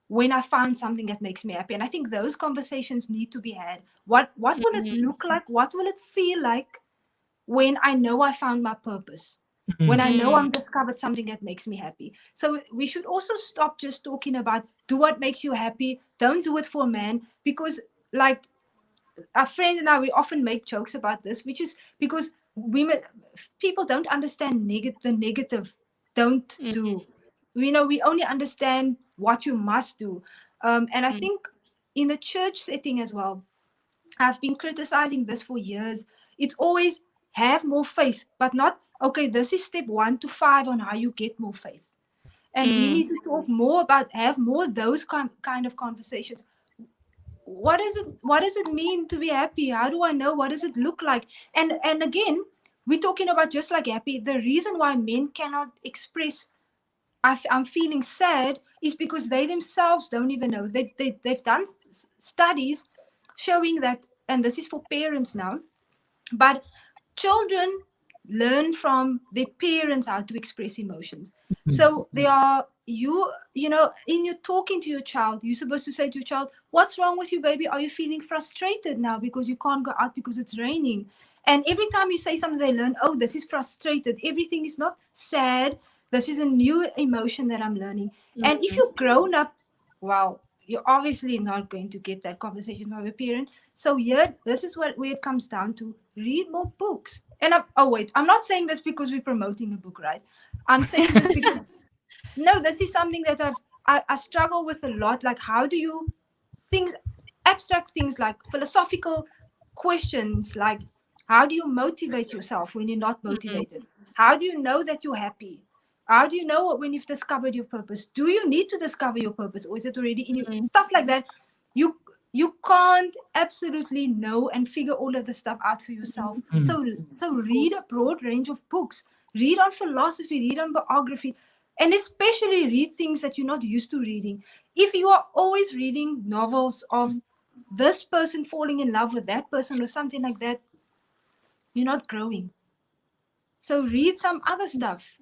when I found something that makes me happy? And I think those conversations need to be had. What will it look like? What will it feel like when I know I found my purpose? When I know I've discovered something that makes me happy. So we should also stop just talking about do what makes you happy. Don't do it for a man, because like a friend and I, we often make jokes about this, which is because people don't understand the negative. Don't do. We only understand what you must do. And I think in the church setting as well, I've been criticizing this for years. It's always have more faith, but not, okay, this is step 1 to 5 on how you get more faith. And we need to talk more about, have more those kind of conversations. What does it mean to be happy? How do I know? What does it look like? And again, we're talking about just like happy. The reason why men cannot express I'm feeling sad is because they themselves don't even know. They've done studies showing that, and this is for parents now, but children learn from their parents how to express emotions. So they are, in your talking to your child, you're supposed to say to your child, what's wrong with you, baby? Are you feeling frustrated now because you can't go out because it's raining? And every time you say something, they learn, oh, this is frustrated. Everything is not sad. This is a new emotion that I'm learning. And if you're grown up, well, you're obviously not going to get that conversation from a parent. So here, this is where it comes down to: read more books. And I'm not saying this because we're promoting a book, right? I'm saying this because, no, this is something that I struggle with a lot. Like, how do you abstract things like philosophical questions, like how do you motivate yourself when you're not motivated? How do you know that you're happy? How do you know when you've discovered your purpose? Do you need to discover your purpose, or is it already in you? Stuff like that. You can't absolutely know and figure all of the stuff out for yourself. So read a broad range of books. Read on philosophy, read on biography, and especially read things that you're not used to reading. If you are always reading novels of this person falling in love with that person or something like that, you're not growing. So read some other stuff.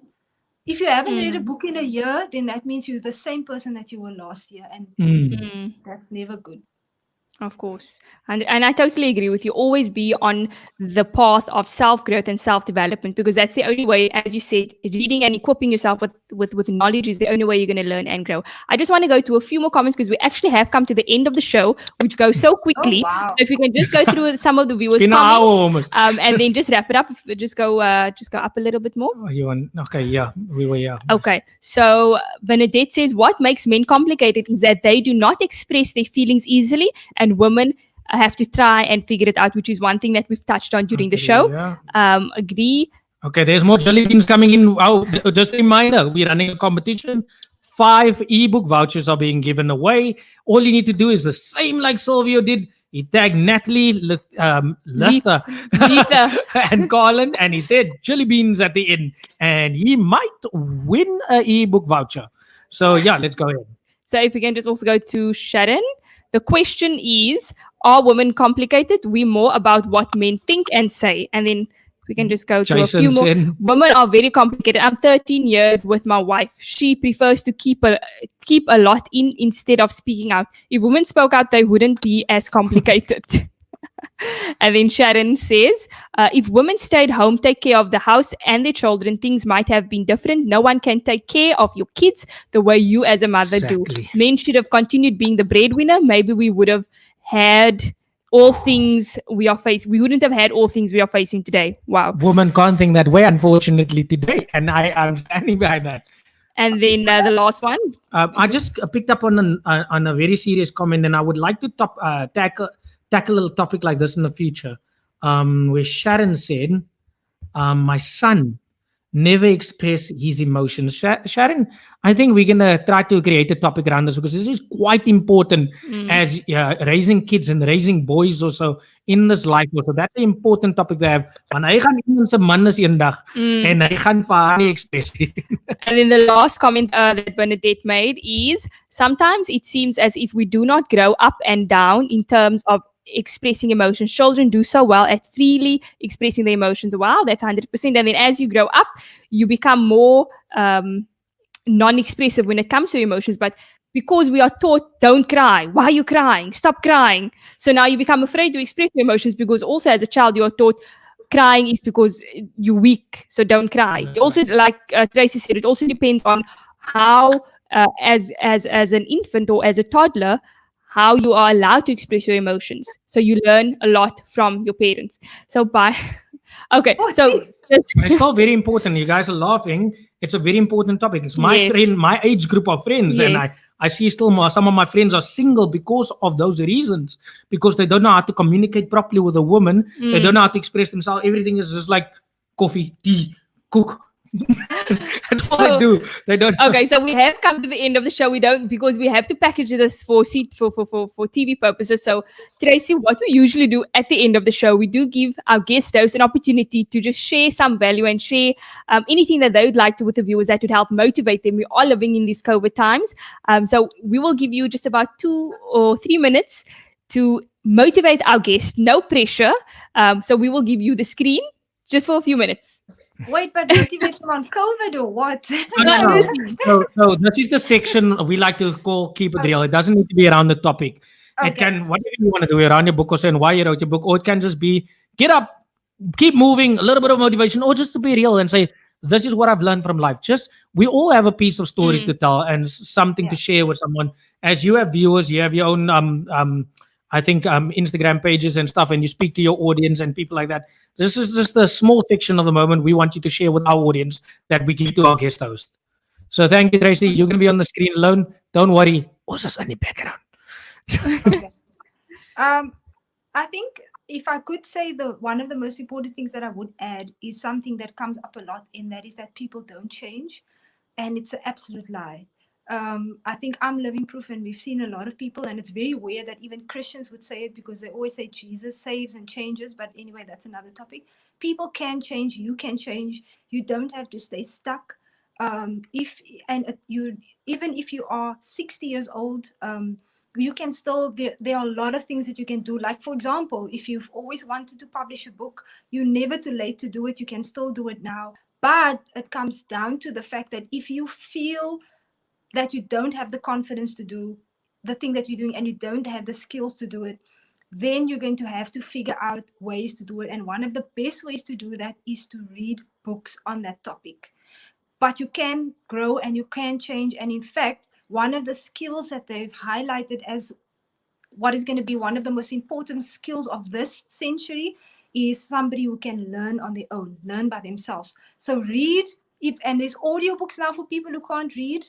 If you haven't read a book in a year, then that means you're the same person that you were last year, and that's never good. Of course. And I totally agree with you. Always be on the path of self-growth and self-development, because that's the only way, as you said, reading and equipping yourself with knowledge is the only way you're going to learn and grow. I just want to go to a few more comments because we actually have come to the end of the show, which goes so Oh quickly. wow. So if we can just go through some of the viewers' Been an hour comments, almost. and then just wrap it up. Just go up a little bit more. Oh, you want? Okay, yeah, we were, yeah. Okay, so Bernadette says what makes men complicated is that they do not express their feelings easily, and women have to try and figure it out, which is one thing that we've touched on during the Okay, show. yeah. Agree. Okay, there's more jelly beans coming in. Oh, just a reminder, we're running a competition. 5 ebook vouchers are being given away. All you need to do is the same like Silvio did. He tagged Natalie, Letha, Letha. and Colin, and he said jelly beans at the end, and he might win a ebook voucher. So yeah, let's go ahead. So if we can just also go to Sharon. The question is, are women complicated? We more about what men think and say. And then we can just go to a Jason few more. said- Women are very complicated. I'm 13 years with my wife. She prefers to keep a lot in instead of speaking out. If women spoke out, they wouldn't be as complicated. And then Sharon says, if women stayed home, take care of the house and their children, things might have been different. No one can take care of your kids the way you as a mother Exactly. do. Men should have continued being the breadwinner. Maybe we would have had all things we are facing. We wouldn't have had all things we are facing today. Wow. Women can't think that way, unfortunately, today, and I'm standing behind that. And then the last one. I just picked up on a very serious comment, and I would like to tackle a little topic like this in the future, where Sharon said, "My son never express his emotions." Sharon, I think we're gonna try to create a topic around this because this is quite important as raising kids and raising boys also in this life. Also, that's an important topic to have. Want hy gaan iemand se man is eendag en hy gaan vir haar nie express nie. And then the last comment that Bernadette made is, sometimes it seems as if we do not grow up and down in terms of expressing emotions. Children do so well at freely expressing their emotions. Wow, that's 100%. And then as you grow up, you become more non-expressive when it comes to emotions. But because we are taught, don't cry. Why are you crying? Stop crying. So now you become afraid to express your emotions because also as a child you are taught crying is because you're weak, so don't cry. It also, like Tracy said, it also depends on how, as an infant or as a toddler, how you are allowed to express your emotions. So you learn a lot from your parents. So bye. Okay, so It's still very important. You guys are laughing. It's a very important topic. It's my Yes. friend, my age group of friends, and Yes. I see still some of my friends are single because of those reasons, because they don't know how to communicate properly with a woman. They don't know how to express themselves. Everything is just like coffee, tea, cook. That's all they do. They don't. Okay, so we have come to the end of the show. We don't, because we have to package this for TV purposes. So Tracy, what we usually do at the end of the show, we do give our guest hosts an opportunity to just share some value and share anything that they would like to with the viewers that would help motivate them. We are living in these COVID times, so we will give you just about 2 or 3 minutes to motivate our guest. No pressure. So we will give you the screen just for a few minutes. Wait, but motivate them on COVID or what? No. So this is the section we like to call keep it real. It doesn't need to be around the topic. It Okay. can, whatever you want to do around your book or saying why you wrote your book, or it can just be get up, keep moving, a little bit of motivation, or just to be real and say, this is what I've learned from life. Just, we all have a piece of story to tell and something to share with someone. As you have viewers, you have your own I think Instagram pages and stuff, and you speak to your audience and people like that. This is just a small section of the moment we want you to share with our audience that we give to our guest host. So thank you, Tracy. You're going to be on the screen alone. Don't worry. What's this in the background? I think if I could say one of the most important things that I would add is something that comes up a lot, and that is that people don't change, and it's an absolute lie. I think I'm living proof, and we've seen a lot of people, and it's very weird that even Christians would say it because they always say Jesus saves and changes. But anyway, that's another topic. People can change. You can change. You don't have to stay stuck. Even if you are 60 years old, you can still, there are a lot of things that you can do. Like, for example, if you've always wanted to publish a book, you're never too late to do it. You can still do it now. But it comes down to the fact that if you feel that you don't have the confidence to do, the thing that you're doing and you don't have the skills to do it, then you're going to have to figure out ways to do it. And one of the best ways to do that is to read books on that topic. But you can grow and you can change. And in fact, one of the skills that they've highlighted as what is going to be one of the most important skills of this century is somebody who can learn on their own, learn by themselves. So read, and there's audiobooks now for people who can't read,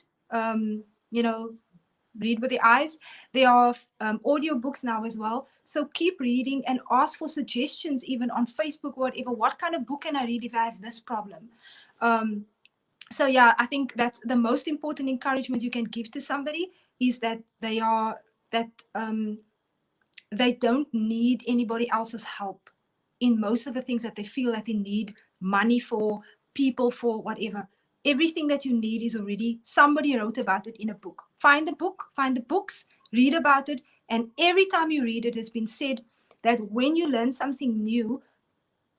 read with the eyes. There are audiobooks now as well. So keep reading and ask for suggestions even on Facebook or whatever. What kind of book can I read if I have this problem? So yeah, I think that's the most important encouragement you can give to somebody is that they don't need anybody else's help in most of the things that they feel that they need money for, people for, whatever. Everything that you need is already, somebody wrote about it in a book. Find the book, find the books, read about it. And every time you read it, has been said that when you learn something new,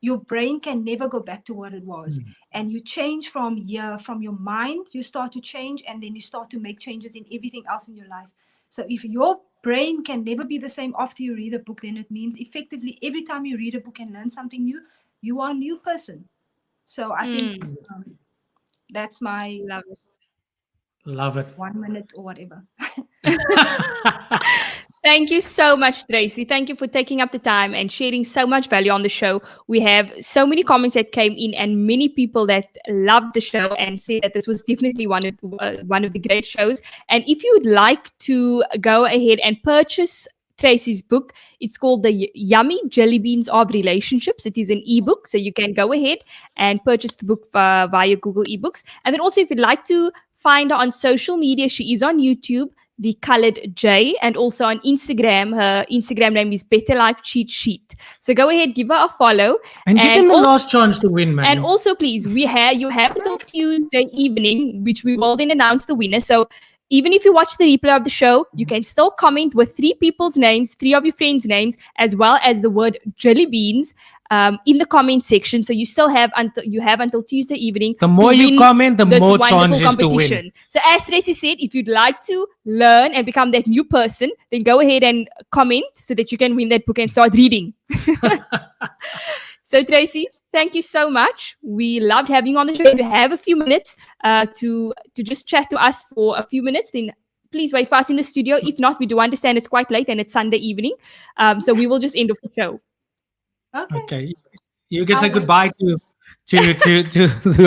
your brain can never go back to what it was. And you change from your mind, you start to change, and then you start to make changes in everything else in your life. So if your brain can never be the same after you read a book, then it means effectively every time you read a book and learn something new, you are a new person. So I think that's my Love it. 1 minute or whatever. Thank you so much, Tracy. Thank you for taking up the time and sharing so much value on the show. We have so many comments that came in and many people that loved the show and said that this was definitely one of the great shows. And if you would like to go ahead and purchase Tracy's book, it's called the Yummy Jellybeans of Relationships. It is an ebook, so you can go ahead and purchase the book via Google eBooks. And then also, if you'd like to find her on social media, she is on YouTube, The Colored J, and also on Instagram. Her Instagram name is Better Life Cheat Sheet. So go ahead, give her a follow. And give them the last chance to win, man. And also, please, you have until Tuesday evening, which we will then announce the winner. So even if you watch the replay of the show, you can still comment with 3 people's names, 3 of your friends' names, as well as the word jelly beans in the comment section. So you still have until Tuesday evening. The more you comment, the more chances to win. So as Tracy said, if you'd like to learn and become that new person, then go ahead and comment so that you can win that book and start reading. So Tracy, thank you so much. We loved having you on the show. If you have a few minutes to just chat to us for a few minutes, then please wait for us in the studio. If not, we do understand it's quite late and it's Sunday evening. So we will just end off the show. Okay. You can say goodbye to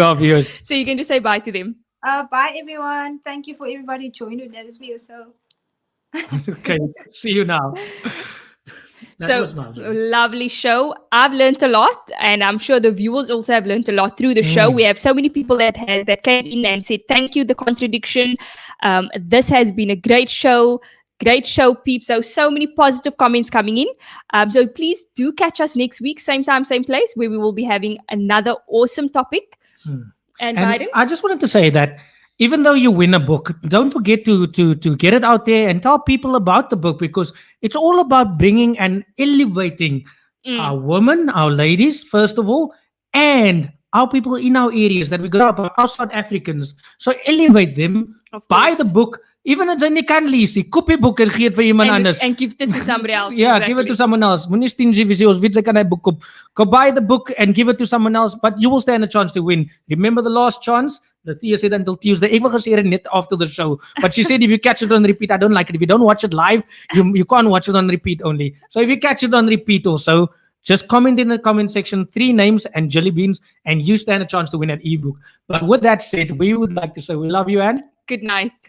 our viewers. So you can just say bye to them. Bye, everyone. Thank you for everybody joining who knows me or so. Okay. See you now. So lovely show. I've learned a lot, and I'm sure the viewers also have learned a lot through the show. We have so many people that came in and said thank you, The Contradiction. This has been a great show. Great show, peeps. So many positive comments coming in. So please do catch us next week, same time, same place, where we will be having another awesome topic. And Biden? I just wanted to say that even though you win a book, don't forget to get it out there and tell people about the book, because it's all about bringing and elevating our women, our ladies, first of all, and our people in our areas that we grow up, our South Africans. So elevate them, buy the book. Even as jy kan lees, koop die boek en gee dit vir iemand anders. And give it to somebody else. Yeah, give it to someone else. Moenie stingy wees ons weet jy kan hy boek koop. Go buy the book and give it to someone else, but you will stand a chance to win. Remember the last chance? The Thea said until Tuesday. Ek wil gesê het net after the show. But she said if you catch it on repeat, I don't like it. If you don't watch it live, you can't watch it on repeat only. So if you catch it on repeat also, just comment in the comment section 3 names and jelly beans, and you stand a chance to win an ebook. But with that said, we would like to say we love you and good night.